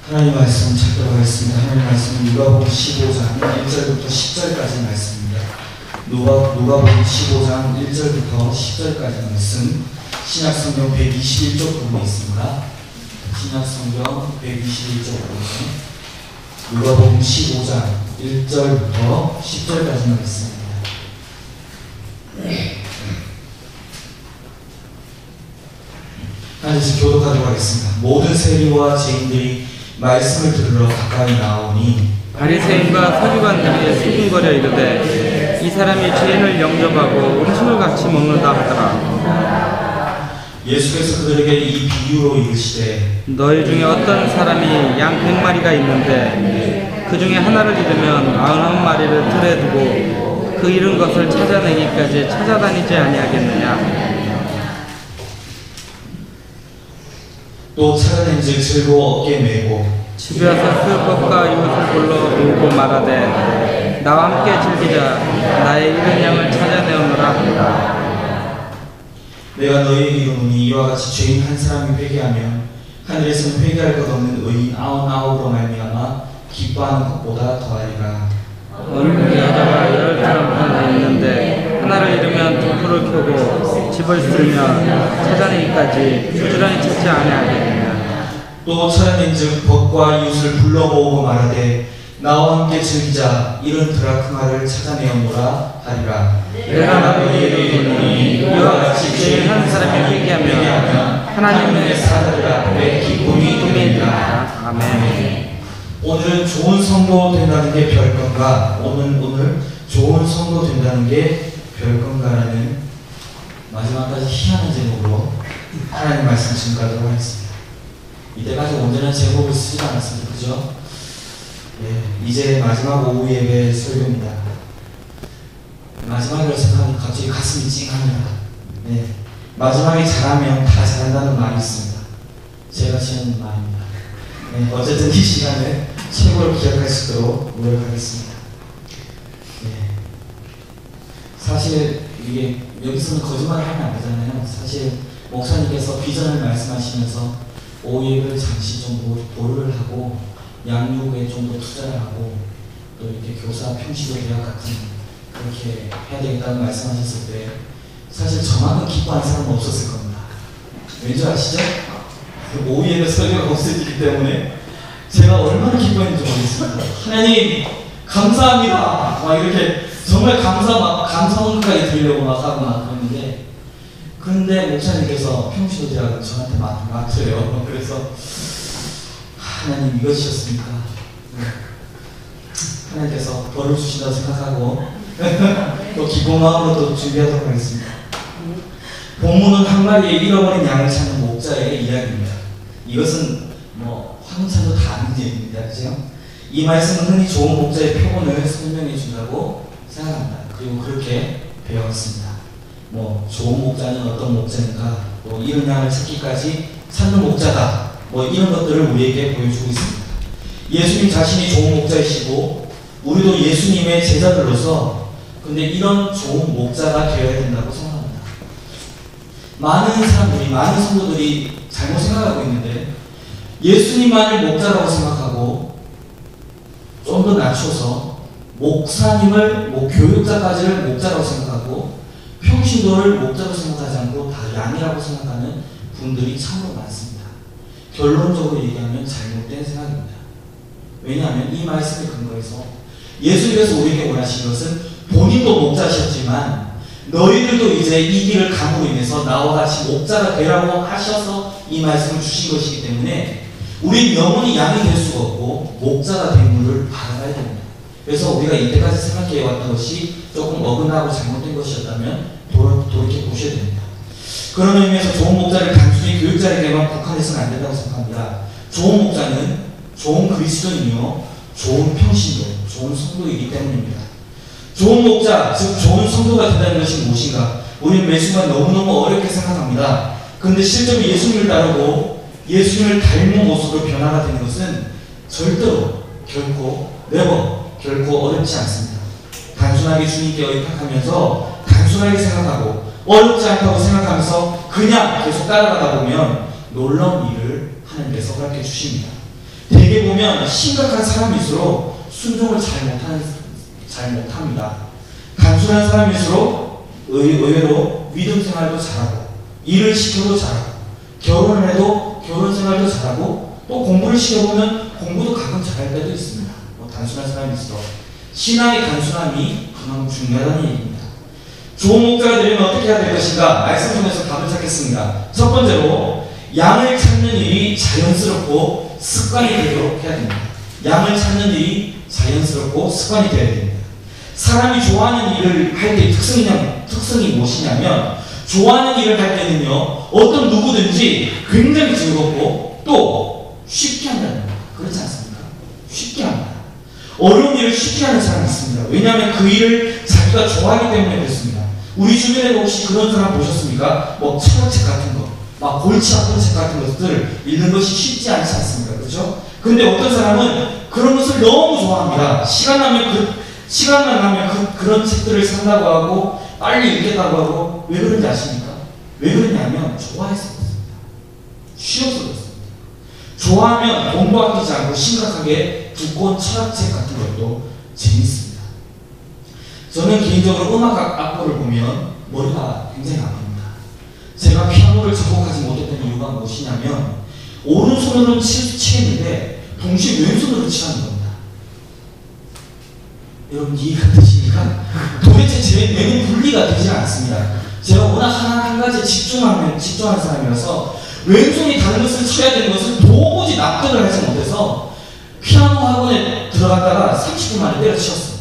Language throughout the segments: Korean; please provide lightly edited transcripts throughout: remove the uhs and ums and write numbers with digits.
하나님 말씀 찾도록 하겠습니다. 하나님 말씀은 누가복음 15장 1절부터 10절까지 말씀입니다. 누가복음 15장 1절부터 10절까지 말씀, 신약성경 121쪽 부분에 있습니다. 신약성경 121쪽 부분, 누가복음 15장 1절부터 10절까지 말씀입니다. 하나님께서 교독하도록 하겠습니다. 모든 세리와 죄인들이 말씀을 들으러 가까이 나오니 바리새인과 서기관들이 수군거려 이르되 이 사람이 죄인을 영접하고 음식을 같이 먹는다 하더라. 예수께서 그들에게 이 비유로 이르시되 너희 중에 어떤 사람이 양 100마리가 있는데 그 중에 하나를 잃으면 99마리를 들에 두고 그 잃은 것을 찾아내기까지 찾아다니지 아니하겠느냐. 또 찾아낸즉 즐거워 어깨 메고 집에 와서 그 것과 이웃을 불러 모으고 말하되 나와 함께 즐기자. 나의 잃은 양을 찾아내오노라. 내가 너희에게 이르노니 이와 같이 죄인 한 사람이 회개하면 하늘에서는 회개할 것 없는 의인 99으로 말미암아 기뻐하는 것보다 더하리라. 어느 여자가 10사람 있는데 하나를 잃으면 등불을 켜고 집을 쓸며 찾아내기까지 부지런히 찾지 아니하겠느냐. 또 찾아낸즉 벗과 이웃을 불러 모으고 말하되 나와 함께 즐기자. 이런 드라크마를 찾아내었노라 하리라. 내가 너희에게 이르노니 이와 같이 죄인 한 사람이 회개하면 하나님의 사자들 앞에 기쁨이 있느니라. 아멘. 오늘은 좋은 성도 된다는 게 별건가? 오늘 좋은 성도 된다는 게 별건가라는 마지막까지 희한한 제목으로 하나님 말씀 증가하도록 하겠습니다. 이때까지 온전한 제목을 쓰지 않았습니다. 그죠? 예, 이제 마지막 오후 예배 설교입니다. 마지막이라고 생각하면 갑자기 가슴이 찡합니다. 네, 마지막에 잘하면 다 잘한다는 말이 있습니다. 제가 지은 말입니다. 네, 어쨌든 이 시간을 최고로 기억할 수 있도록 노력하겠습니다. 네. 사실 이게 여기서는 거짓말을 하면 안 되잖아요. 사실 목사님께서 비전을 말씀하시면서 오후 예배를 잠시 좀 보류를 하고 양육에 좀 더 투자를 하고 또 이렇게 교사 평시도 대학 같은 그렇게 해야 되겠다는 말씀하셨을 때 사실 저만큼 기뻐하는 사람은 없었을 겁니다. 왠지 아시죠? 오후 예배 설교가 없어지기 때문에 제가 얼마나 기뻐했는지 모르겠습니다. 하나님 감사합니다. 막 이렇게 정말 감사원까지 드리려고 막 하고 막 그러는데, 그런데 목사님께서 평시도 대학을 저한테 맡으래요. 그래서 하나님 이것이었습니까? 하나님께서 벌을 주신다고 생각하고 또 기쁜 마음으로 또 준비하도록 하겠습니다. 본문은 한 마리의 잃어버린 양을 찾는 목자의 이야기입니다. 이것은 황찬도 다 아는 얘기입니다. 그죠? 이 말씀은 흔히 좋은 목자의 표본을 설명해 준다고 생각합니다. 그리고 그렇게 배웠습니다. 좋은 목자는 어떤 목자인가, 이런 양을 찾기까지 찾는 목자다, 이런 것들을 우리에게 보여주고 있습니다. 예수님 자신이 좋은 목자이시고 우리도 예수님의 제자들로서 근데 이런 좋은 목자가 되어야 된다고 생각합니다. 많은 사람들이, 많은 성도들이 잘못 생각하고 있는데 예수님만을 목자라고 생각하고 좀 더 낮춰서 목사님을 교육자까지를 목자라고 생각하고 평신도를 목자로 생각하지 않고 다 양이라고 생각하는 분들이 참으로 많습니다. 결론적으로 얘기하면 잘못된 생각입니다. 왜냐하면 이 말씀의 근거에서 예수님께서 우리에게 원하신 것은 본인도 목자셨지만 너희들도 이제 이 길을 감으로 인해서 나와 같이 목자가 되라고 하셔서 이 말씀을 주신 것이기 때문에 우리 영원히 양이 될 수가 없고 목자가 된 물을 받아가야 됩니다. 그래서 우리가 이때까지 생각해왔던 것이 조금 어긋나고 잘못된 것이었다면 돌이켜 보셔야 됩니다. 그런 의미에서 좋은 목자를 단순히 교육자에게만 국한해서는 안 된다고 생각합니다. 좋은 목자는 좋은 그리스도인이요, 좋은 평신도, 좋은 성도이기 때문입니다. 좋은 목자, 즉 좋은 성도가 된다는 것이 무엇인가? 우리는 매 순간 너무너무 어렵게 생각합니다. 그런데 실제로 예수님을 따르고 예수님을 닮은 모습으로 변화가 되는 것은 절대로 결코 어렵지 않습니다. 단순하게 주님께 의탁하면서 단순하게 생각하고 어렵지 않다고 생각하면서 그냥 계속 따라가다 보면 놀라운 일을 하나님께서 허락해 주십니다. 대개 보면 심각한 사람일수록 순종을 잘 못합니다. 단순한 사람일수록 의외로 믿음 생활도 잘하고, 일을 시켜도 잘하고, 결혼을 해도 결혼 생활도 잘하고, 또 공부를 시켜보면 공부도 가끔 잘할 때도 있습니다. 단순한 사람일수록. 신앙의 단순함이 그만큼 중요하다는 얘기입니다. 좋은 목자가 되려면 어떻게 해야 될 것인가? 말씀 중에서 답을 찾겠습니다. 첫 번째로, 양을 찾는 일이 자연스럽고 습관이 되도록 해야 됩니다. 양을 찾는 일이 자연스럽고 습관이 되어야 됩니다. 사람이 좋아하는 일을 할 때 특성이 무엇이냐면, 좋아하는 일을 할 때는요, 어떤 누구든지 굉장히 즐겁고 또 쉽게 한다는 겁니다. 그렇지 않습니까? 쉽게 합니다. 어려운 일을 쉽게 하는 사람이 있습니다. 왜냐하면 그 일을 자기가 좋아하기 때문에 그렇습니다. 우리 주변에도 혹시 그런 사람 보셨습니까? 뭐 철학책 같은 거, 막 골치 아픈 책 같은 것들 읽는 것이 쉽지 않지 않습니까? 그렇죠? 근데 어떤 사람은 그런 것을 너무 좋아합니다. 시간만 나면 그런 책들을 산다고 하고 빨리 읽겠다고 하고. 왜 그런지 아십니까? 왜 그러냐면 좋아해서 그렇습니다. 쉬워서 그렇습니다. 좋아하면 공부 아끼지 않고 심각하게 두꺼운 철학책 같은 것도 재밌습니다. 저는 개인적으로 음악 악보를 보면 머리가 굉장히 아픕니다. 제가 피아노를 작곡하지 못했던 이유가 무엇이냐면, 오른손으로는 치는데 동시에 왼손으로 치라는 겁니다. 여러분 이해가 되십니까? 도대체 제 뇌는 분리가 되지 않습니다. 제가 워낙 한 가지에 집중하는 사람이라서 왼손이 다른 것을 쳐야 되는 것을 도무지 납득을 하지 못해서 피아노 학원에 들어갔다가 30분 만에 때려치웠어요.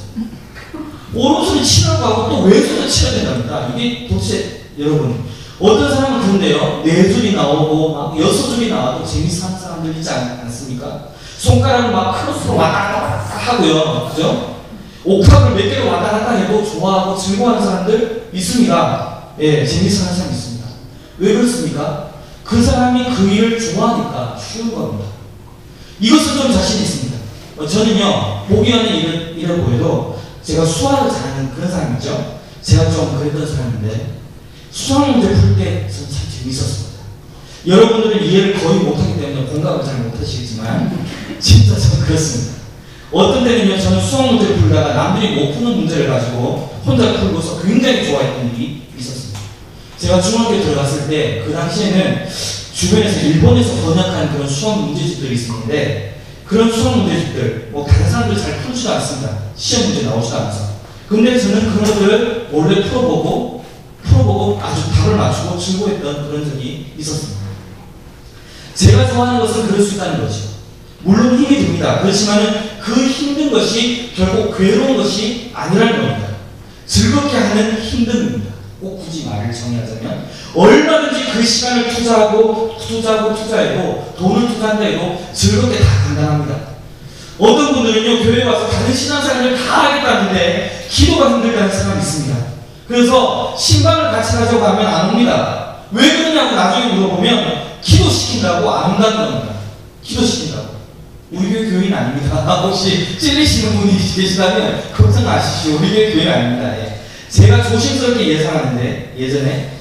오른손이 치라고 하고 또 왼손을 쳐야 된답니다. 이게 도대체, 여러분, 어떤 사람은 그런데요, 4줄이 나오고 막 6줄이 나와도 재밌어 하는 사람들 있지 않습니까? 손가락을 막 크로스로 왔다 갔다 하고요. 그죠? 옥탑을 몇 개로 왔다 갔다 해도 좋아하고 즐거워하는 사람들 있습니다. 예, 재밌어 하는 사람 있습니다. 왜 그렇습니까? 그 사람이 그 일을 좋아하니까 쉬운 겁니다. 이것은 좀 자신 있습니다. 저는요, 보기 하는 일을 보여도 제가 수학을 잘하는 그런 사람이죠. 제가 좀 그랬던 사람인데, 수학 문제 풀 때 저는 참 재밌었습니다. 여러분들은 이해를 거의 못하기 때문에 공감을 잘 못하시겠지만, 진짜 저는 그렇습니다. 어떤 때는요, 저는 수학 문제를 풀다가 남들이 못 푸는 문제를 가지고 혼자 풀고서 굉장히 좋아했던 일이 있었습니다. 제가 중학교 들어갔을 때, 그 당시에는 주변에서 일본에서 번역하는 그런 수학 문제집들이 있었는데, 그런 수학 문제집들, 다른 사람들 잘 풀지도 않습니다. 시험 문제 나오지도 않아서. 근데 저는 그런 것들을 몰래 풀어보고 아주 답을 맞추고 즐거워했던 그런 적이 있었습니다. 제가 좋아하는 것은 그럴 수 있다는 거죠. 물론 힘이 듭니다. 그렇지만 그 힘든 것이 결국 괴로운 것이 아니라는 겁니다. 즐겁게 하는 힘듦입니다. 꼭 굳이 말을 정의하자면, 얼마든지 그 시간을 투자해도 돈을 투자한다 해도 즐겁게 다 감당합니다. 어떤 분들은요, 교회에 와서 다른 신앙생활을 다 하겠다는데 기도가 힘들다는 사람이 있습니다. 그래서 신방을 같이 가자고 하면 안 옵니다. 왜 그러냐고 나중에 물어보면 기도시킨다고 안 온다는 겁니다. 기도시킨다고. 우리 교회 교인 아닙니다. 혹시 찔리시는 분이 계시다면 걱정 마십시오. 우리 교회 교인 아닙니다. 예. 제가 조심스럽게 예상하는데, 예전에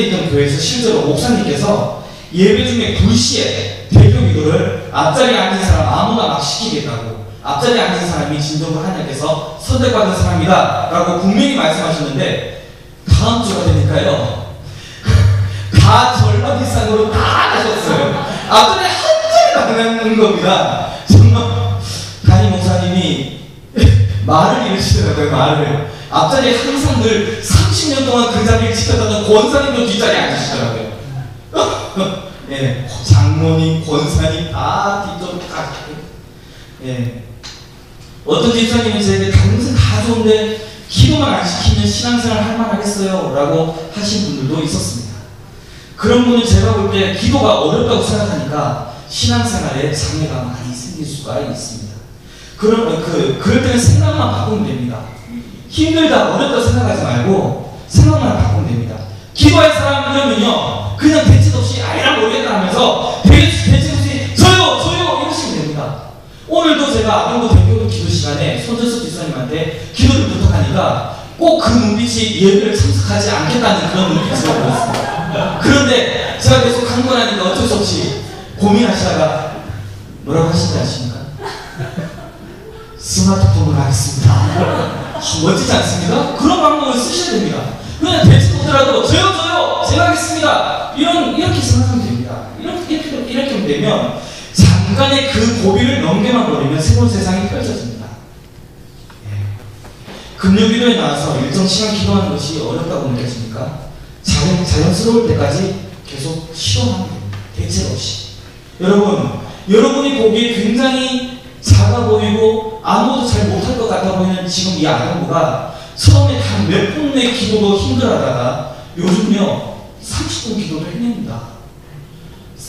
있던 교회에서 실제로 목사님께서 예배 중에 2시에 대교 기도를 앞자리에 앉은 사람 아무나 막 시키겠다고, 앞자리에 앉은 사람이 진정으로 하나님께서 선택받은 사람이다 라고 분명히 말씀하셨는데, 다음 주가 되니까요 다 절반 이상으로 다 하셨어요. 앞자리에 한 자리도 안 앉는 겁니다. 정말 담임 목사님이 말을 이루시더라고요. 말을. 앞자리에 항상 늘 30년 동안 그 자리를 지켰다는 권사님도 뒷자리에 앉으시더라고요. 예, 장모님, 권사님 다 뒤쪽으로 다. 예. 어떤 집사님은 저에게 다른 것은 다 좋은데 기도만 안 시키면 신앙생활 할 만하겠어요? 라고 하신 분들도 있었습니다. 그런 분은 제가 볼 때 기도가 어렵다고 생각하니까 신앙생활에 장애가 많이 생길 수가 있습니다. 그럴 때는 생각만 바꾸면 됩니다. 힘들다, 어렵다 생각하지 말고 생각만 바꾸면 됩니다. 기도할 사람이면요, 그냥 대책 없이 아이랑 모르겠다 하면서 대책 없이 저요 이러시면 됩니다. 오늘도 제가 아동도 대교도 기도 시간에 손재수 집사님한테 기도를 부탁하니까 꼭 그 눈빛이 예배를 참석하지 않겠다는 그런 눈빛으로 보였습니다. 그런데 제가 계속 강권하니까 어쩔 수 없이 고민하시다가 뭐라고 하신지 아십니까? 스마트폰으로 하겠습니다. 멋지지 않습니까? 그런 방법을 쓰셔야 됩니다. 그냥 대체 보더라도 저요 제가 하겠습니다. 이렇게 생각하면 됩니다. 이렇게 하면 되면 잠깐의 그 고비를 넘겨만 버리면 새로운 세상이 펼쳐집니다. 금요기도에 나와서 일정 시간 기도하는 것이 어렵다고 느껴집니까? 자연스러울 때까지 계속 시도하면 됩니다. 대체 없이. 여러분이 보기에 굉장히 작아 보이고 아무것도 잘 못할 것 같아 보이는 지금 이 아동부가 처음에 단 몇 분의 기도도 힘들어하다가 요즘요 30분 기도도 해냅니다.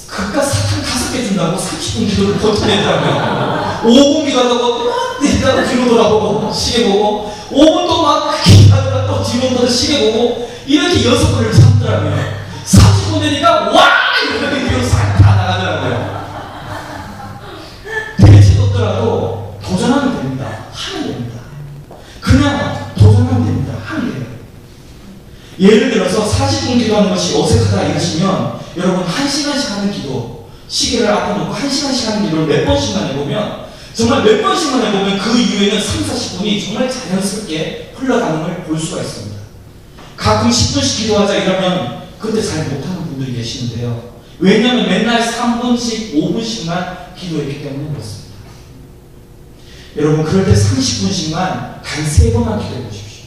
그깟 사탕 5개 준다고 30분 기도를 버텨내더라고요. 5분 기도하다가 막 뒤로 돌아보고 시계 보고 5분 또 막 기도하다가 또 뒤로 돌아 시계 보고 이렇게 6번을 참더라고요. 30분 되니까 와! 이렇게 뒤로 싹 다 나가더라고요. 대체 없더라도 도전하면 됩니다. 하면 됩니다. 그냥 도전하면 됩니다. 하면 돼요. 예를 들어서 40분 기도하는 것이 어색하다 이러시면 여러분 1시간씩 하는 기도 시계를 앞에 놓고 1시간씩 하는 기도를 몇 번씩만 해보면 정말 몇 번씩만 해보면 그 이후에는 3, 40분이 정말 자연스럽게 흘러가는 걸 볼 수가 있습니다. 가끔 10분씩 기도하자 이러면 그때 잘 못하는 분들이 계시는데요. 왜냐하면 맨날 3분씩 5분씩만 기도했기 때문에 그렇습니다. 여러분 그럴 때 30분씩만 단 3번만 기도해 보십시오.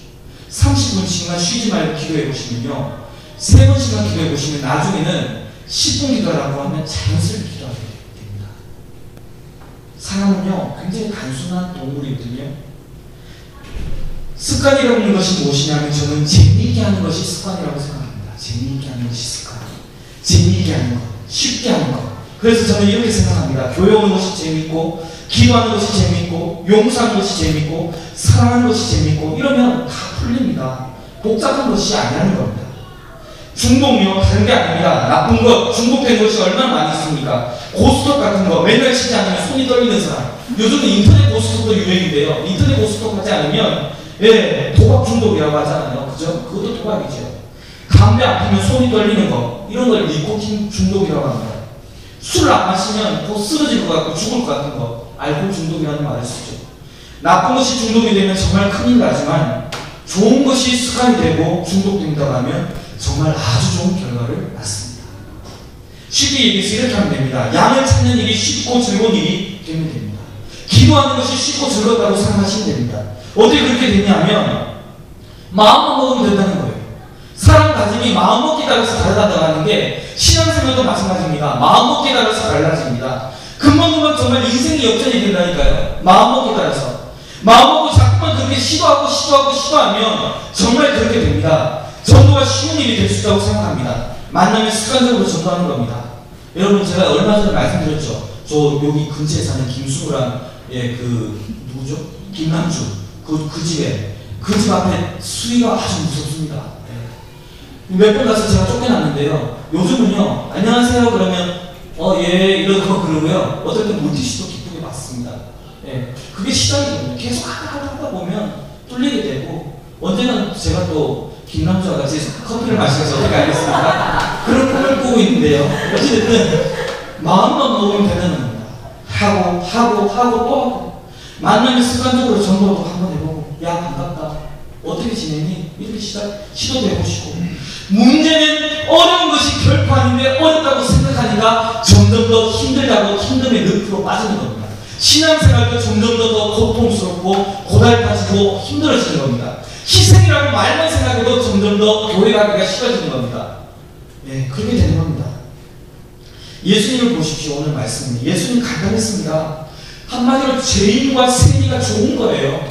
30분씩만 쉬지 말고 기도해 보시면요 3번씩만 기도해 보시면 나중에는 10분 기도라고 하면 자연스럽게 기도하게 됩니다. 사람은요 굉장히 단순한 동물이거든요. 습관이라고 하는 것이 무엇이냐면 저는 재미있게 하는 것이 습관이라고 생각합니다. 재미있게 하는 것이 습관. 재미있게 하는 것, 쉽게 하는 것. 그래서 저는 이렇게 생각합니다. 교회 오는 것이 재미있고 기도하는 것이 재미있고 용서하는 것이 재미있고 사랑하는 것이 재미있고 이러면 다 풀립니다. 복잡한 것이 아니라는 겁니다. 중독요 다른 게 아닙니다. 나쁜 것, 중독된 것이 얼마나 많이 있습니까? 고스톱 같은 거 맨날 치지 않으면 손이 떨리는 사람. 요즘은 인터넷 고스톱도 유행인데요. 인터넷 고스톱 하지 않으면 도박 중독이라고 하잖아요. 그죠? 그것도 도박이죠. 담배 안 피면 손이 떨리는 거 이런 걸 니코틴 중독이라고 합니다. 술을 안 마시면 곧 쓰러질 것 같고 죽을 것 같은 거 알코올 중독이라는 말을 쓰죠. 나쁜 것이 중독이 되면 정말 큰일 나지만 좋은 것이 습관이 되고 중독된다고 하면 정말 아주 좋은 결과를 낳습니다. 쉽게 얘기해서 이렇게 하면 됩니다. 양을 찾는 일이 쉽고 즐거운 일이 되면 됩니다. 기도하는 것이 쉽고 즐겁다고 생각하시면 됩니다. 어떻게 그렇게 되냐면 마음만 먹으면 된다는 거예요. 사람 가짐이 마음먹기에 따라서 달라진다고 하는 게 신앙생활도 마찬가지입니다. 마음먹기에 따라서 달라집니다. 금방금방 정말 인생이 역전이 된다니까요. 마음먹기에 따라서. 마음먹고 자꾸만 그렇게 시도하면 정말 그렇게 됩니다. 전도가 쉬운 일이 될 수 있다고 생각합니다. 만나면 습관적으로 전도하는 겁니다. 여러분 제가 얼마 전에 말씀드렸죠. 저 여기 근처에 사는 김수구랑 누구죠? 김남주 그 집에 그 집 앞에 수위가 아주 무섭습니다. 몇 번 가서 제가 쫓겨났는데요. 요즘은요 안녕하세요 그러면 예 이러고 그러고요. 어떨 때 물티슈도 기쁘게 맞습니다. 그게 시작이거든요. 계속 하다 보면 뚫리게 되고 언젠가 제가 또 김남주와 같이 커피를 마시면서 어떻게 알겠습니까? 그런 꿈을 꾸고 있는데요. 어쨌든 마음만 먹으면 되는 겁니다. 하고 또 하고 만나면 습관적으로 전도도 한번 해보고 야 반갑다 어떻게 지내니? 이렇게 시도도 해보시고 문제는 어려운 것이 결코 아닌데 어렵다고 생각하니까 점점 더 힘들다고 힘듦의 늪으로 빠지는 겁니다. 신앙생활도 점점 더 고통스럽고 고달파지고 힘들어지는 겁니다. 희생이라고 말만 생각해도 점점 더 교회 가기가 싫어지는 겁니다. 그렇게 되는 겁니다. 예수님을 보십시오. 오늘 말씀이 예수님 간단했습니다. 한마디로 죄인과 세리가 좋은 거예요.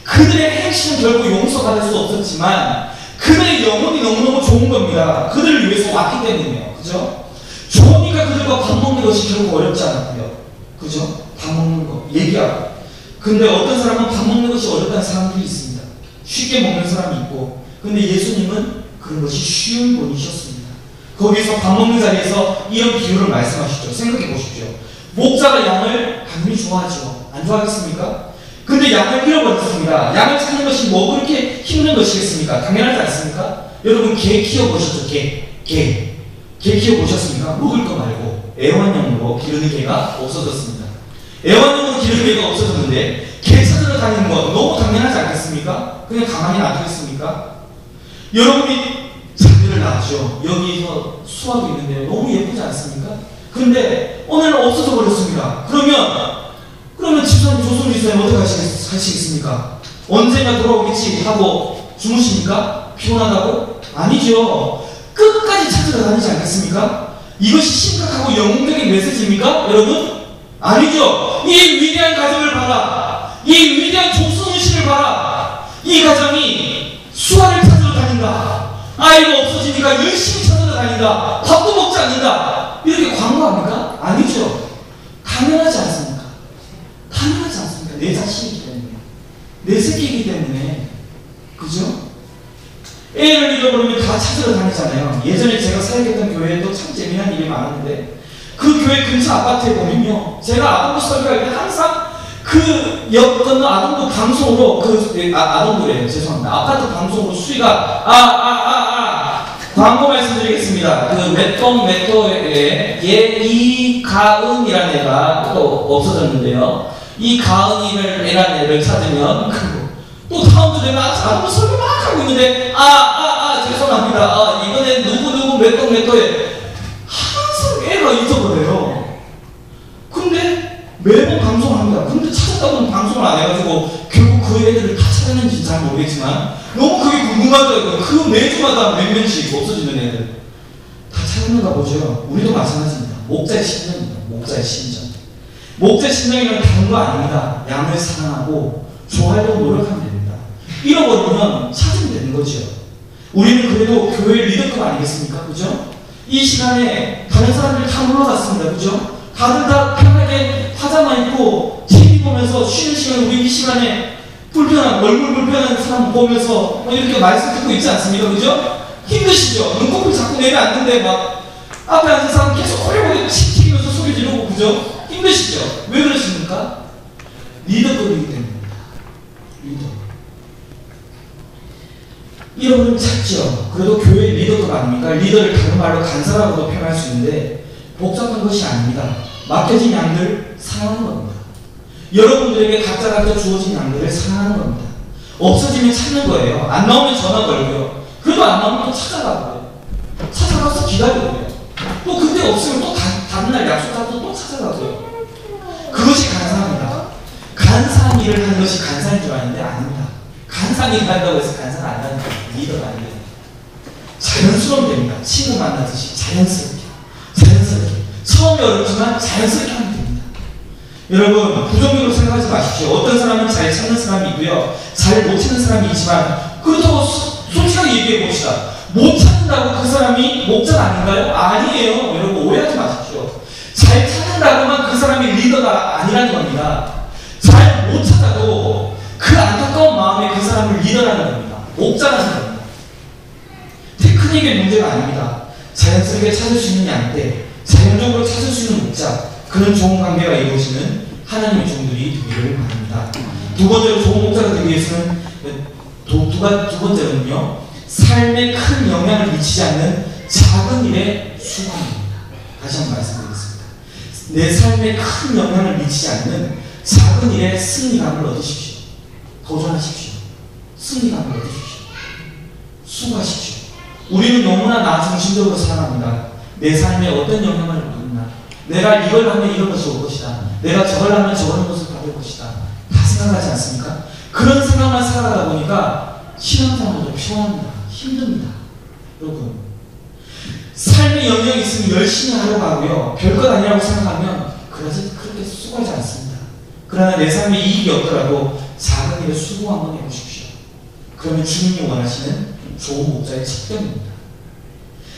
그들의 행실은 결국 용서가 될 수 없었지만 그들의 영혼이 너무너무 좋은 겁니다. 그들을 위해서 왔기 때문이에요. 그죠? 좋으니까 그들과 밥 먹는 것이 결국 어렵지 않았고요. 그죠? 밥 먹는 거 얘기하고. 근데 어떤 사람은 밥 먹는 것이 어렵다는 사람들이 있습니다. 쉽게 먹는 사람이 있고 근데 예수님은 그런 것이 쉬운 분이셨습니다. 거기서 밥 먹는 자리에서 이런 비유를 말씀하시죠. 생각해 보십시오. 목자가 양을 당연히 좋아하죠. 안 좋아하겠습니까? 근데 양을 잃어버렸습니다. 양을 찾는 것이 뭐 그렇게 힘든 것이겠습니까? 당연하지 않습니까? 여러분 개 키워보셨죠? 개 키워보셨습니까? 먹을 거 말고 애완용으로 기르는 개가 없어졌습니다. 애완용으로 기르는 개가 없어졌는데 개 찾으러 다니는 건 너무 당연하지 않겠습니까? 그냥 가만히 놔두겠습니까? 여러분이 자녀를 낳았죠. 여기서 수화도 있는데 너무 예쁘지 않습니까? 그런데 오늘 없어져 버렸습니다. 그러면 집사님, 조선 집사님 어떻게 하시겠습니까? 언젠가 돌아오겠지 하고 주무십니까? 피곤하다고? 아니죠. 끝까지 찾으러 다니지 않겠습니까? 이것이 심각하고 영웅적인 메시지입니까? 여러분? 아니죠. 이 위대한 가정을 봐라. 이 위대한 조선의 신을 봐라. 이 가정이 수아를 찾으러 다닌다. 아이가 없어지니까 열심히 찾으러 다닌다. 밥도 먹지 않는다. 이렇게 광고합니까? 아니죠. 당연하지 않습니까? 당연하지 않습니까? 내 자신이기 때문에. 내 새끼이기 때문에. 그죠? 애를 잃어버리면 다 찾으러 다니잖아요. 예전에 제가 사역했던 교회에도 참 재미난 일이 많았는데 그 교회 근처 아파트에 보면요, 제가 아동부 설교할 때 항상 그 옆 건너 아동부 방송으로 아동부래요. 죄송합니다. 아파트 방송으로 수위가 광고 말씀드리겠습니다. 그 맷동에 이가은이라는 애가 또 없어졌는데요. 이가은이라는 애를 찾으면 또 다음 주에 아동부 설교 막 하고 있는데 죄송합니다. 이번엔 누구 맷동에 항상 애가 잊어버려요. 근데 매번 방송합니다. 근데 찾았다고는 방송을 안 해가지고 결국 그 애들을 다 찾았는지 잘 모르겠지만 너무 그게 궁금하더라고요. 그 매주마다 몇 명씩 없어지는 애들 다 찾았는가 보죠. 우리도 마찬가지입니다. 목자의 심정입니다. 목자의 심정. 목자의 심정이란 다른 거 아닙니다. 양을 사랑하고 좋아하려고 노력하면 됩니다. 잃어버리면 찾으면 되는 거죠. 우리는 그래도 교회 리더급 아니겠습니까? 그죠? 이 시간에 다른 사람들 다 놀러갔습니다. 그죠? 다들 다 편하게 화장만 입고 TV 보면서 쉬는 시간에 우리 이 시간에 얼굴 불편한 사람 보면서 이렇게 말씀 듣고 있지 않습니까? 그죠? 힘드시죠? 눈꺼풀 자꾸 내면 안 되는데 막 앞에 앉은 사람 계속 허려보게 치 튀기면서 소리 지르고 그죠? 힘드시죠? 왜 그러십니까? 리더급이기 때문입니다. 리더. 잃어버리면 찾죠. 그래도 교회 리더급 아닙니까? 리더를 다른 말로 간사라고도 표현할 수 있는데 복잡한 것이 아닙니다. 맡겨진 양들 사랑하는 겁니다. 여러분들에게 각자 주어진 양들을 사랑하는 겁니다. 없어지면 찾는 거예요. 안 나오면 전화 걸고요. 그래도 안 나오면 또 찾아가고요. 찾아가서 기다리고요. 또 그때 없으면 또 다른 날 약속 잡고 또 찾아가고요. 그것이 간사합니다. 간사한 일을 하는 것이 간사인 줄 아는데 아닙니다. 간사한 일을 한다고 해서 간사는 안 하는 리더가 아니에요. 자연스러우면 됩니다. 친구 만나듯이 자연스럽게. 처음이 어렵지만 자연스럽게 하면 됩니다. 여러분, 부정적으로 생각하지 마십시오. 어떤 사람은 잘 찾는 사람이 있고요. 잘 못 찾는 사람이 있지만 그렇다고 솔직하게 얘기해 봅시다. 못 찾는다고 그 사람이 목자가 아닌가요? 아니에요. 여러분, 오해하지 마십시오. 잘 찾는다고만 그 사람이 리더가 아니라는 겁니다. 잘 못 찾아도 그 안타까운 마음에 그 사람을 리더라는 겁니다. 목자라는 겁니다. 테크닉의 문제가 아닙니다. 자연스럽게 찾을 수 있는 양떼, 자연적으로 찾을 수 있는 목자, 그런 좋은 관계가 이루어지는 하나님의 종들이 되기를 바랍니다. 두 번째로 좋은 목자가 되기 위해서는 두 번째로는요, 삶에 큰 영향을 미치지 않는 작은 일에 수고합니다. 다시 한번 말씀드리겠습니다. 내 삶에 큰 영향을 미치지 않는 작은 일에 승리감을 얻으십시오. 도전하십시오. 승리감을 얻으십시오. 수고하십시오. 우리는 너무나 나 중심적으로 살아갑니다. 내 삶에 어떤 영향을 받나? 내가 이걸 하면 이런 것이 올 것이다. 내가 저걸 하면 저런 것을 받을 것이다. 다 생각하지 않습니까? 그런 생각만 살아가다 보니까 신앙생활도 피곤합니다. 힘듭니다. 여러분, 삶에 영향이 있으면 열심히 하려고 하고요. 별것 아니라고 생각하면 그렇게 수고하지 않습니다. 그러나 내 삶에 이익이 없더라도 작은 일에 수고 한번 해보십시오. 그러면 주님이 원하시는 좋은 목자의 측정입니다.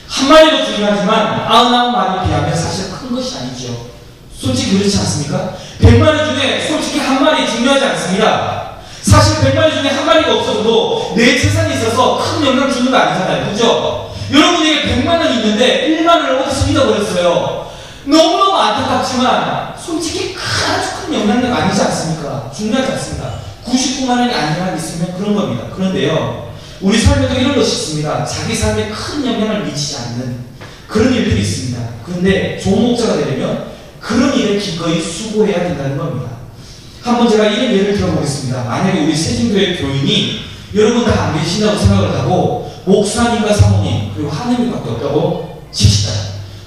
한 마리도 중요하지만 99마리에 비하면 사실 큰 것이 아니죠. 솔직히 그렇지 않습니까? 100마리 중에 솔직히 한 마리 중요하지 않습니다. 사실 100마리 중에 한 마리가 없어도 내 재산이 있어서 큰 영향을 주는 거 아니잖아요. 그죠? 여러분에게 100만 원이 있는데 1만 원을 어디서 잃어버렸어요. 너무너무 안타깝지만 솔직히 아주 큰 영향력 아니지 않습니까? 중요하지 않습니다. 99만 원이 아니라 있으면 그런 겁니다. 그런데요, 우리 삶에도 이런 것이 있습니다. 자기 삶에 큰 영향을 미치지 않는 그런 일들이 있습니다. 그런데 좋은 목자가 되려면 그런 일에 기꺼이 수고해야 된다는 겁니다. 한번 제가 이런 예를 들어보겠습니다. 만약에 우리 세종교회 교인이 여러분 다 안 계신다고 생각을 하고 목사님과 사모님 그리고 하느님밖에 없다고 칩시다.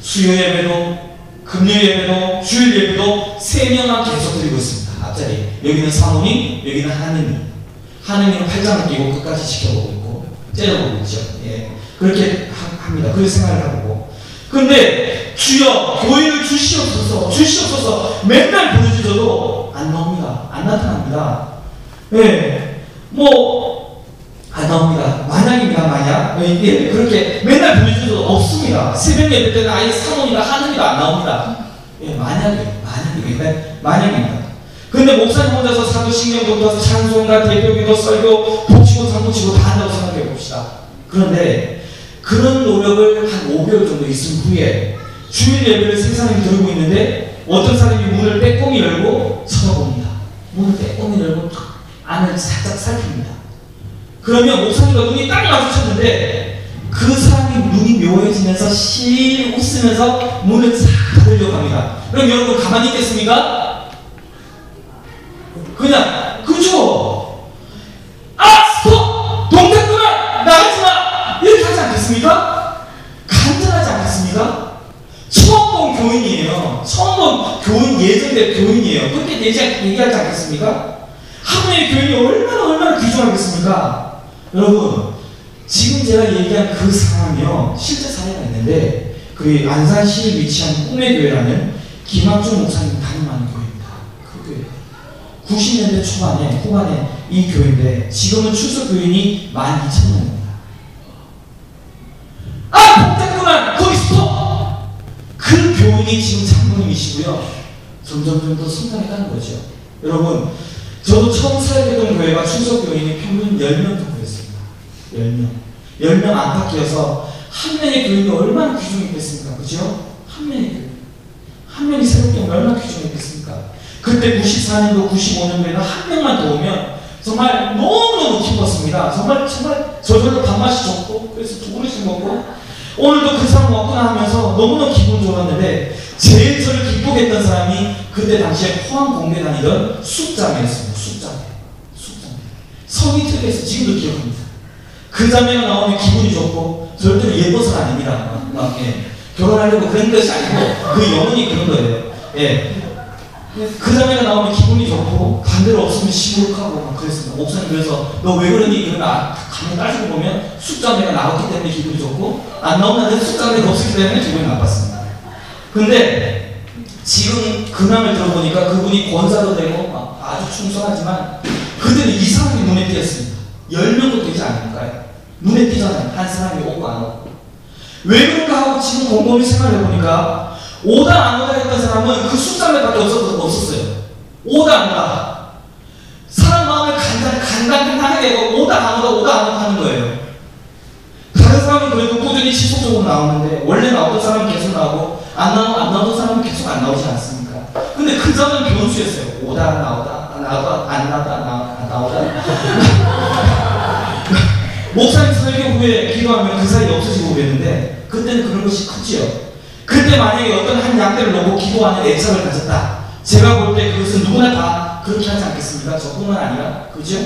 수요 예배도 금요 예배도 주일 예배도 3명만 계속 드리고 있습니다. 앞자리 여기는 사모님 여기는 하느님은 팔짱을 끼고 끝까지 지켜보고 있고 째려보고 있죠. 예. 그렇게 합니다. 그렇게 생각을 하고 근데 주여 교인을 주시옵소서 맨날 보내주셔도 안 나옵니다. 안 나타납니다. 예. 안 나옵니다. 만약입니다. 만약. 예. 그렇게 맨날 보내주셔도 없습니다. 새벽 예배 때는 아예 사모니가 하느니가 안 나옵니다. 예. 만약입니다. 근데 목사님 혼자서 사도신경부터 와서 찬송가, 대표기도, 설교, 복치고 장구치고 다 한다고 생각해 봅시다. 그런데 그런 노력을 한 5개월 정도 있은 후에 주일 예배를 3사람이 들고 있는데 어떤 사람이 문을 빼꼼히 열고 쳐다봅니다. 문을 빼꼼히 열고 안을 살짝 살핍니다. 그러면 목사님과 눈이 딱 마주쳤는데 그 사람이 눈이 묘해지면서 실 웃으면서 문을 싹 닫으려고 합니다. 그럼 여러분 가만히 있겠습니까? 그냥 그죠? 스톱! 동작 그만! 나가지마! 이렇게 하지 않겠습니까? 간절하지 않겠습니까? 처음 본 교인이에요. 처음 본 교인, 예전의 교인이에요. 그렇게 얘기하지 않겠습니까? 하나님의 교인이 얼마나 귀중하겠습니까? 여러분 지금 제가 얘기한 그 상황이요 실제 사례가 있는데 그 안산시에 위치한 꿈의 교회라는 김학중 목사님 담임하는 교회입니다. 그 교회 90년대 후반에 이 교회인데 지금은 출석 교인이 12,000명입니다. 동작 그만! 거기 스톱! 그 교인이 지금 장로님이시고요. 점점 더 성장했다는 거죠. 여러분 저도 처음 사역했던 교회가 출석 교인이 평균 10명 정도였습니다. 10명 안팎이어서 한 명의 교인이 얼마나 귀중했겠습니까? 그죠? 한 명의 교인. 한 명이 새롭게 오면 얼마나 귀중했겠습니까? 그때 94년도, 95년도에는 한 명만 더 오면 정말 너무너무 기뻤습니다. 정말 저절로 밥맛이 좋고 그래서 두 그릇씩 먹고 오늘도 그 사람 왔구나 하면서 너무너무 기분 좋았는데 제일 저를 기쁘게 했던 사람이 그때 당시에 포항 공대 다니던 숙자매였습니다. 숙자매. 성이 특이해서 지금도 기억합니다. 그 자매가 나오면 기분이 좋고 절대로 예뻐서는 아닙니다. 결혼하려고 그런 것이 아니고 그 영혼이 그런 거예요. 예. 그 자매가 나오면 기분이 좋고 반대로 없으면 시무룩하고 막 그랬습니다. 목사님 그래서 너 왜 그러니? 그러면 가만 따지고 보면 숙자매가 나왔기 때문에 기분이 좋고 안 나온다는데 숙자매가 없었기 때문에 기분이 나빴습니다. 근데 지금 근황을 들어보니까 그분이 권사도 되고 막 아주 충성하지만 그때는 이 사람이 눈에 띄었습니다. 10명도 되지 않을까요? 눈에 띄잖아요. 한 사람이 오고 안 오고. 왜 그런가 하고 지금 곰곰이 생각해보니까 오다 안 오다 했던 사람은 그 숙자매밖에 없었어요. 오다 안 오다. 사람 마음을 간단하게 오다 안 오다 하는 거예요. 다른 사람은 그래도 꾸준히 지속적으로 나오는데 원래 나오던 사람은 계속 나오고 안 나오던 사람은 계속 안 나오지 않습니까? 근데 그 점은 변수였어요. 오다 나오다 안 나오다 목사님 설교 후에 기도하면 그 사이 없어지고 그랬는데 그때는 그런 것이 컸지요. 그때 만약에 어떤 한 양떼를 놓고 기도하는 애착을 가졌다. 제가 볼 때 그것은 누구나 다 그렇게 하지 않겠습니까? 저뿐만 아니라 그죠?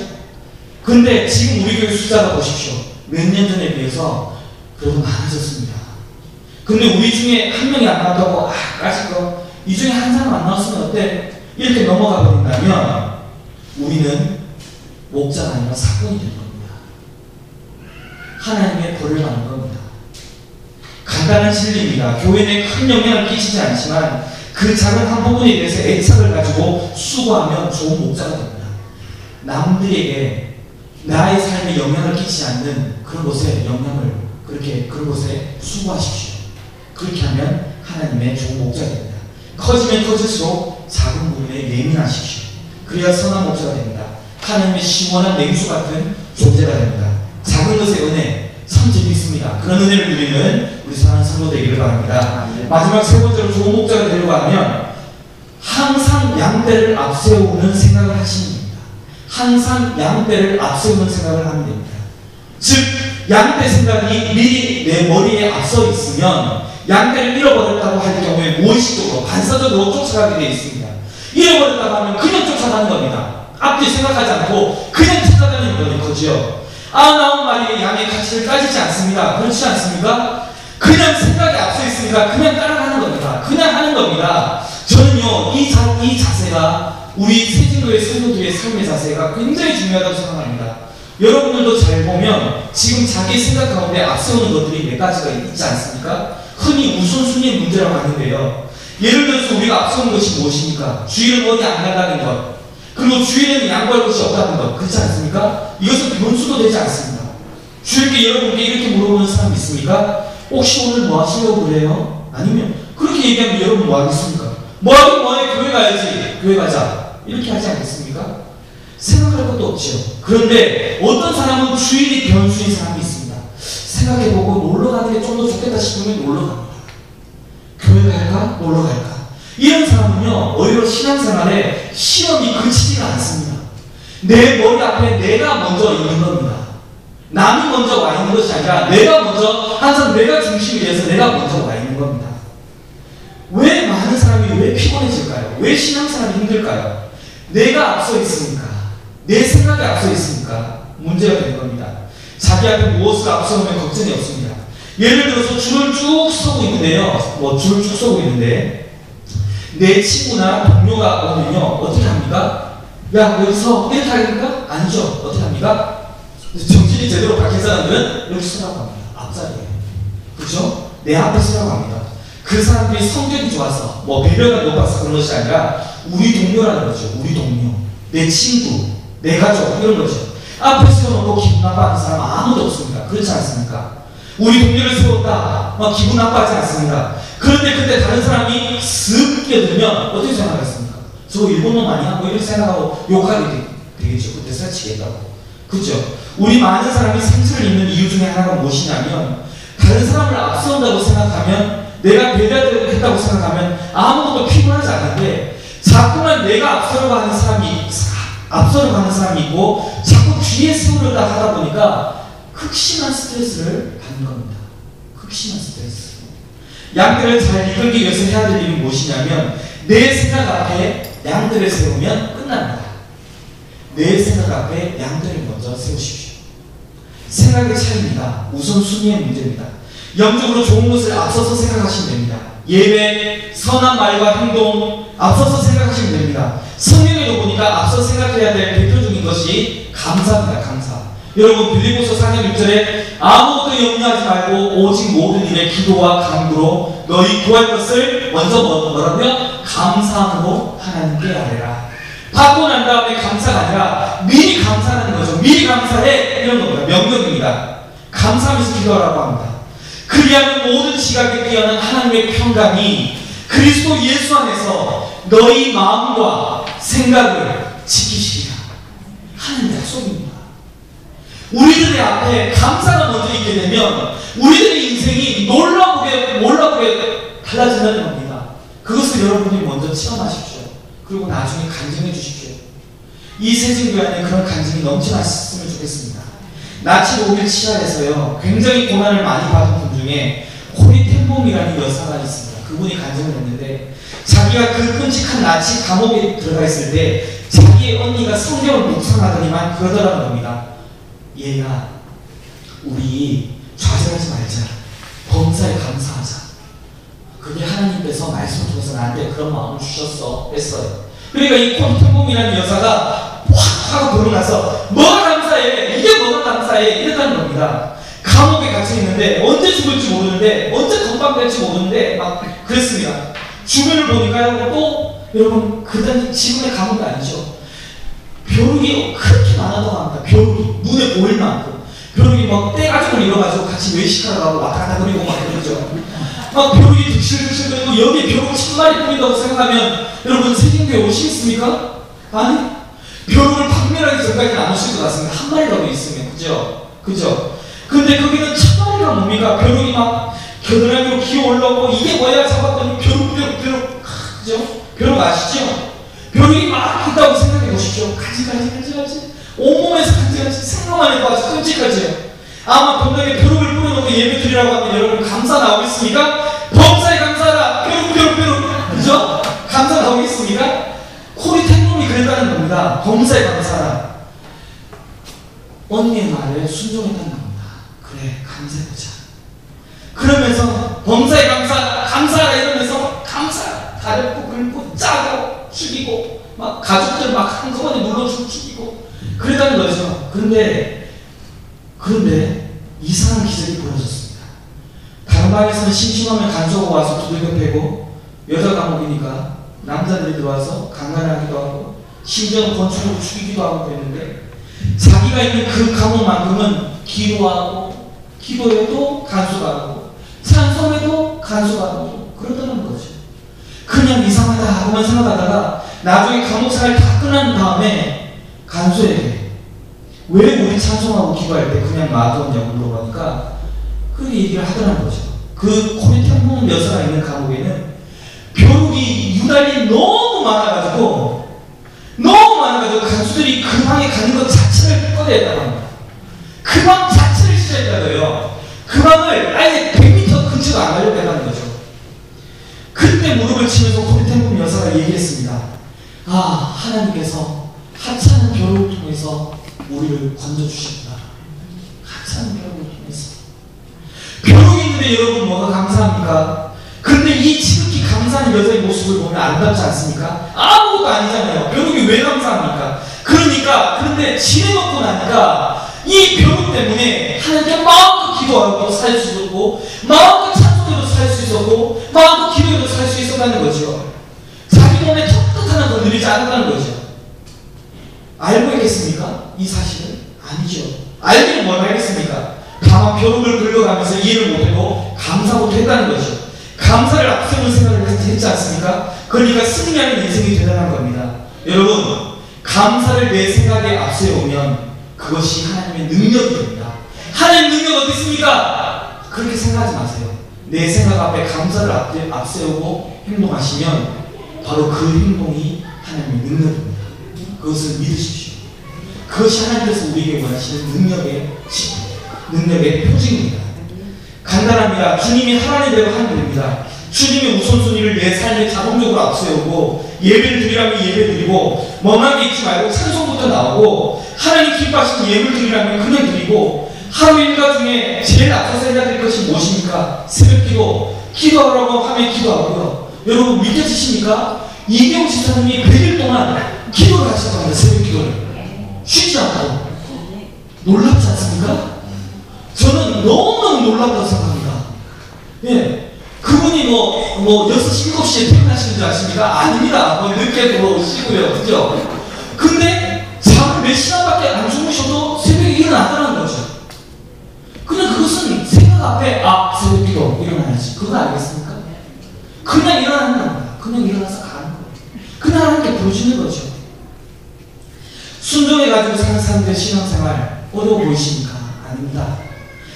근데 지금 우리 교회 숫자가 보십시오. 몇 년 전에 비해서 그래도 많아졌습니다. 근데 우리 중에 한 명이 안 나왔다고 까짓 거 이 중에 한 사람 안 나왔으면 어때? 이렇게 넘어가 버린다면 우리는 목자가 아니라 사건이 되는 겁니다. 하나님의 벌을 받는 겁니다. 간단한 진리입니다. 교회 내에 큰 영향을 끼치지 않지만 그 작은 한 부분에 대해서 애착을 가지고 수고하면 좋은 목자가 됩니다. 남들에게 나의 삶에 영향을 끼치지 않는 그런 곳에 그런 곳에 수고하십시오. 그렇게 하면 하나님의 좋은 목자가 됩니다. 커지면 커질수록 작은 부분에 예민하십시오. 그래야 선한 목자가 됩니다. 하나님의 시원한 냉수 같은 존재가 됩니다. 작은 것의 은혜 참 재밌습니다. 그런 은혜를 누리는 우리 사랑하는 성도 되기를 바랍니다. 마지막 세 번째로 좋은 목자가 되려고 하면 항상 양떼를 앞세우는 생각을 하시는 겁니다. 항상 양떼를 앞세우는 생각을 하면 됩니다. 즉 양떼 생각이 미리 내 머리에 앞서 있으면 양떼를 잃어버렸다고 할 경우에 무의식적으로 반사적으로 쫓아가게 되어 있습니다. 잃어버렸다고 하면 그냥 쫓아가는 겁니다. 앞뒤 생각하지 않고 그냥 찾아다니는 거죠. 99마리의 양의 가치를 따지지 않습니다. 그렇지 않습니까? 그냥 생각이 앞서 있으니까 그냥 따라가는 겁니다. 그냥 하는 겁니다. 저는요, 이 자세가 우리 새진교회 성도들의 삶의 자세가 굉장히 중요하다고 생각합니다. 여러분들도 잘 보면 지금 자기 생각 가운데 앞세우는 것들이 몇 가지가 있지 않습니까? 흔히 우선순위의 문제라고 하는데요. 예를 들어서 우리가 앞세우는 것이 무엇입니까? 주일은 어디 안 간다는 것, 그리고 주일에는 양보할 것이 없다는 것, 그렇지 않습니까? 이것은 변수도 되지 않습니다. 주일께 여러분께 이렇게 물어보는 사람 있습니까? 혹시 오늘 뭐 하시려고 그래요? 아니면 그렇게 얘기하면 여러분 뭐 하겠습니까? 뭐 하긴 뭐해, 교회 가야지, 교회 가자, 이렇게 하지 않겠습니까? 생각할 것도 없죠. 그런데 어떤 사람은 주일이 변수인 사람이 있습니다. 생각해보고 놀러 가는 게 좀 더 좋겠다 싶으면 놀러 갑니다. 교회 갈까? 놀러 갈까? 이런 사람은요, 오히려 신앙생활에 시험이 그치지가 않습니다. 내 머리 앞에 내가 먼저 있는 겁니다. 남이 먼저 와 있는 것이 아니라 내가 먼저, 항상 내가 중심이 돼서 내가 먼저 와 있는 겁니다. 왜 많은 사람이 왜 피곤해질까요? 왜 신앙생활이 힘들까요? 내가 앞서 있으니까, 내 생각이 앞서 있으니까 문제가 되는 겁니다. 자기 앞에 무엇을 앞서오면 걱정이 없습니다. 예를 들어서 줄을 쭉 서고 있는데요, 줄을 쭉 서고 있는데 내 친구나 동료가 오면요, 어떻게 합니까? 야, 여기서 이렇게 하니까? 아니죠. 어떻게 합니까? 정신이 제대로 박힌 사람들은 이렇게 서라고 합니다. 앞자리에. 그죠? 내 앞에 서라고 합니다. 그 사람들이 성격이 좋아서 배려가 높아서 그런 것이 아니라 우리 동료라는 거죠. 우리 동료, 내 친구, 내 가족, 이런 거죠. 앞에 세워놓고 기분 나빠하는 사람 아무도 없습니다. 그렇지 않습니까? 우리 동료를 세웠다, 기분 나빠하지 않습니다. 그런데 그때 다른 사람이 쓱 끼어들면 어떻게 생각하겠습니까? 저 일본놈 아니야? 이렇게 생각하고 욕하게 되겠죠. 그때 살치겠다고. 그죠? 우리 많은 사람이 상처를 입는 이유 중에 하나가 무엇이냐면, 다른 사람을 앞서온다고 생각하면, 내가 배려했다고 생각하면 아무것도 피곤하지 않은데, 자꾸만 내가 앞서려고 하는 사람이 있고 자꾸 뒤에 세우려다 하다 보니까 극심한 스트레스를 받는 겁니다. 극심한 스트레스. 양들을 잘 이끌기 위해서 해야 될 일은 무엇이냐면, 내 생각 앞에 양들을 세우면 끝납니다. 내 생각 앞에 양들을 먼저 세우십시오. 생각의 차이입니다. 우선순위의 문제입니다. 영적으로 좋은 것을 앞서서 생각하시면 됩니다. 예배, 선한 말과 행동, 앞서서 생각하시면 됩니다. 성경에도 보니까 앞서 생각해야 될 대표적인 것이 감사입니다. 감사. 여러분, 빌립보서 4장 6절에 아무것도 염려하지 말고 오직 모든 일에 기도와 간구로 너희 구할 것을 먼저 뭐라고요? 감사함으로 하나님께 아뢰라. 받고 난 다음에 감사가 아니라 미리 감사하는 거죠. 미리 감사해, 이런 겁니다. 명령입니다. 감사하면서 기도하라고 합니다. 그리하면 모든 지각에 뛰어난 하나님의 평강이 그리스도 예수 안에서 너희 마음과 생각을 지키시리라 하는 약속입니다. 우리들의 앞에 감사가 먼저 있게 되면 우리들의 인생이 놀라보게 달라진다는 겁니다. 그것을 여러분이 먼저 체험하십시오. 그리고 나중에 간증해 주십시오. 이 새진교회 안에 그런 간증이 넘쳐났으면 좋겠습니다. 나치 5일 치하에서요, 굉장히 고난을 많이 받은 분 중에 호리텐봄이라는 여사가 있습니다. 그분이 간증을 했는데, 자기가 그 끔찍한 나치 감옥에 들어가 있을 때 자기의 언니가 성경을 묵상하더니만 그러더라는 겁니다. 얘야, 우리 좌절하지 말자. 범사에 감사하자. 그게 하나님께서 말씀을 통해서 나한테 그런 마음을 주셨어 했어요. 그러니까 이 호리텐봄이라는 여사가 확 하고 그러고 나서 뭐가 감사해? 이게 뭐가 감사해? 이랬다는 겁니다. 감옥에 갇혀 있는데 언제 죽을지 모르는데, 언제 건강될지 모르는데 막 그랬습니다. 주변을 보니까요, 또 여러분, 그다지 지금의 감옥이 아니죠. 벼룩이 그렇게 많았다고 합니다. 벼룩이 눈에 보일 만큼 벼룩이 막 떼가지고 일어가지고 같이 외식하러 가고 왔다 갔다 그리고 막 그러죠. 막 벼룩이 득실득실 그리고 여기에 벼룩 10마리 뿌린다고 생각하면 여러분, 새진교회 오시겠습니까? 아니, 벼룩을 박멸하기 전까지는 안 오실 것 같습니다. 한 마리라도 있으면. 그죠? 근데 거기는 1000마리가 뭡니까? 벼룩이 막 겨드랑이로 기어 올라오고, 이게 뭐야 잡았더니 벼룩. 그죠? 벼룩 아시죠? 벼룩이 막 있다고 생각해 보십시오. 가지. 온몸에서 가지. 생각만 해도 아주 끔찍하죠. 아마 건강에 벼룩을 뿌려놓고 예배 드리라고 하면 여러분 감사 나오겠습니까? 범 그랬다는 겁니다. 범사에 감사하라. 언니의 말에 순종했다는 겁니다. 그래, 감사해보자. 그러면서 범사에 감사하라 이러면서 가렵고 긁고 짜고 죽이고 막 가족들 막 한꺼번에 눌러주고 죽이고 그랬다는 거죠. 그런데 이상한 기적이 벌어졌습니다. 다른 방에서는 심심하면 간수가 와서 두들겨 패고 여자 감옥이니까 남자들이 들어와서 강간하기도 하고 심지어는 권총으로 죽이기도 하고 그랬는데 자기가 있는 그 감옥만큼은 기도하고 기도해도 간수가 하고 찬송해도 간수가 하고 그러더라는 거죠. 그냥 이상하다 하고만 생각하다가 나중에 감옥생활 다 끝난 다음에 간수에게 왜 우리 찬송하고 기도할 때 그냥 놔두었냐고 물어보니까 그 얘기를 하더라는 거죠. 그 코리탄 여사가 있는 감옥에는 벼룩이 유달리 너무 많아가지고 간수들이 그 방에 가는 것 자체를 꺼내했다고 합니다. 그 방 자체를 싫어했다고요. 그 방을 아예 100m 근처도 안 가려고 했다는 거죠. 그때 무릎을 치면서 코리탄 여사가 얘기했습니다. 아, 하나님께서 하찮은 벼룩을 통해서 우리를 건져주셨다. 하찮은 벼룩을 통해서. 벼룩이 있는데 여러분 뭐가 감사합니까? 근데 이 지극히 감사한 여자의 모습을 보면 아름답지 않습니까? 아무것도 아니잖아요. 벼룩이 왜 감사합니까? 그런데 지내먹고 나니까 이 벼룩 때문에 하나님께 마음껏 기도하고 살 수 있었고 마음껏 찬송해도 살 수 있었고 마음껏 기도해도 살 수 있었다는 거죠. 자기 몸에 턱끝 하나 더 늘리지 않았다는 거죠. 알고 있겠습니까? 이 사실은? 아니죠. 알기는 뭘 알겠습니까? 다만 벼룩을 긁어가면서 이해를 못해도 감사 못했다는 거죠. 감사를 앞세우는 생각을 했지 않습니까? 그러니까 승리하는 인생이 대단한 겁니다. 여러분, 감사를 내 생각에 앞세우면 그것이 하나님의 능력이 됩니다. 하나님의 능력 어디 있습니까? 그렇게 생각하지 마세요. 내 생각 앞에 감사를 앞세우고 행동하시면 바로 그 행동이 하나님의 능력입니다. 그것을 믿으십시오. 그것이 하나님께서 우리에게 원하시는 능력의 표징입니다. 간단합니다. 주님이 하라는 대로 하면 됩니다. 주님의 우선순위를 내 삶에 자동적으로 앞세우고 예배를 드리라면 예배 드리고 멍하게 있지 말고 찬송부터 나오고 하나님 기뻐하시는 예배를 드리라면 그냥 드리고 하루 일과 중에 제일 앞서서 해야 될 것이 무엇입니까? 새벽기도 기도하라고 하면 기도하고요. 여러분 믿겨지십니까? 이경 지사님이 100일 동안 기도를 하셨답니다. 새벽기도를 쉬지 않고. 놀랍지 않습니까? 저는 너무너무 놀랍다고 생각합니다. 예. 그분이 6시, 7시에 퇴근하시는 줄 아십니까? 아닙니다. 늦게 들어오시고요. 그죠? 근데 잠을 몇 시간밖에 안 주무셔도 새벽에 일어났다는 거죠. 그냥 그것은 생각 앞에, 새벽기도 일어나야지. 그거 알겠습니까? 그냥 일어나는 겁니다. 그냥 일어나서 가는 거예요. 그냥 하나님께 보여주는 거죠. 순종해가지고 사는 사람들의 신앙생활 어려워 보이십니까? 아닙니다.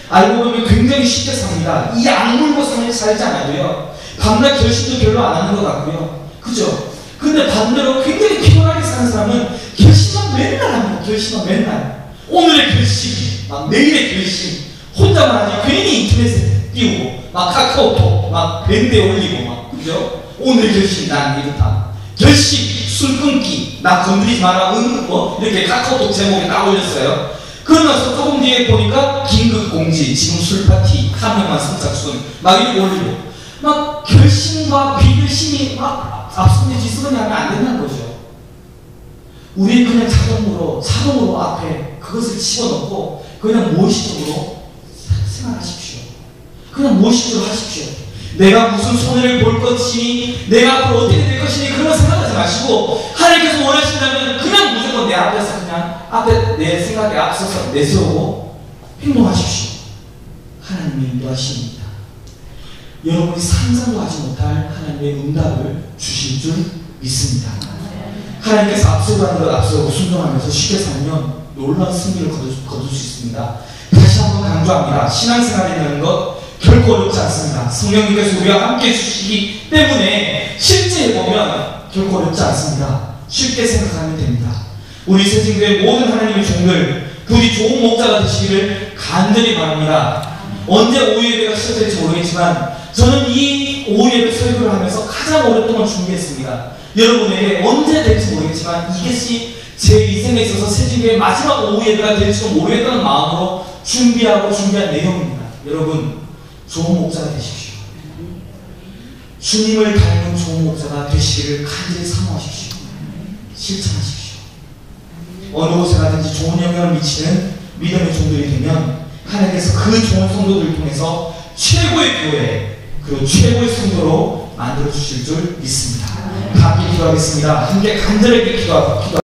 알고 보면 굉장히 쉽게 삽니다. 이 악물고 살지 않아도요. 밤낮 결심도 별로 안 하는 것 같고요. 그죠? 근데 반대로 굉장히 피곤하게 사는 사람은 결심만 맨날 합니다. 결심만 맨날. 오늘의 결심, 막 내일의 결심. 혼자만 하지 괜히 인터넷에 띄우고 막 카카오톡 막 밴드에 올리고 막 그죠? 오늘의 결심 난 이렇다. 결심 술 끊기 나 건드리지 마라 이렇게 카카오톡 제목에 딱 올렸어요. 그러면서 조금 뒤에 보니까 긴급공지 지금 술파티 한 명만 선착순 막 이렇게 올리고 막 결심과 비결심이 막 앞선 뒤집어니 하면 안 된다는 거죠. 우리 그냥 자동으로 앞에 그것을 집어넣고 그냥 무의식적으로 생각하십시오. 그냥 무의식적으로 하십시오. 내가 무슨 손해를 볼 것이니 내가 앞으로 어떻게 될 것이니 그런 생각하지 마시고 하나님께서 원하신다면 그냥 무조건 내 앞에서 그냥 앞에 내 생각에 앞서서 내세우고 행동하십시오. 하나님의 인도하십니다. 여러분이 상상도 하지 못할 하나님의 응답을 주실 줄 믿습니다. 하나님께서 앞서가는 것 앞서고 순종하면서 쉽게 살면 놀라운 승리를 거둘 수 있습니다. 다시 한번 강조합니다. 신앙생활이라는 것 결코 어렵지 않습니다. 성령님께서 우리와 함께 해주시기 때문에 실제 해보면 결코 어렵지 않습니다. 쉽게 생각하면 됩니다. 우리 새생교회 모든 하나님의 종들 부디 좋은 목자가 되시기를 간절히 바랍니다. 언제 오후 예배가 시작될지 모르겠지만 저는 이 오후 예배 설교를 하면서 가장 오랫동안 준비했습니다. 여러분에게 언제 될지 모르겠지만 모르겠지만 이것이 제 인생에 있어서 새신교의 마지막 오후 예배가 될지도 모르겠다는 마음으로 준비한 내용입니다. 여러분, 좋은 목자가 되십시오. 주님을 닮은 좋은 목자가 되시기를 간절히 사모하십시오. 실천하십시오. 어느 곳에 가든지 좋은 영향을 미치는 믿음의 종들이 되면 하나님께서 그 좋은 성도들을 통해서 최고의 교회 그리고 최고의 성도로 만들어 주실 줄 믿습니다. 함께 기도하겠습니다. 함께 간절하게 기도하고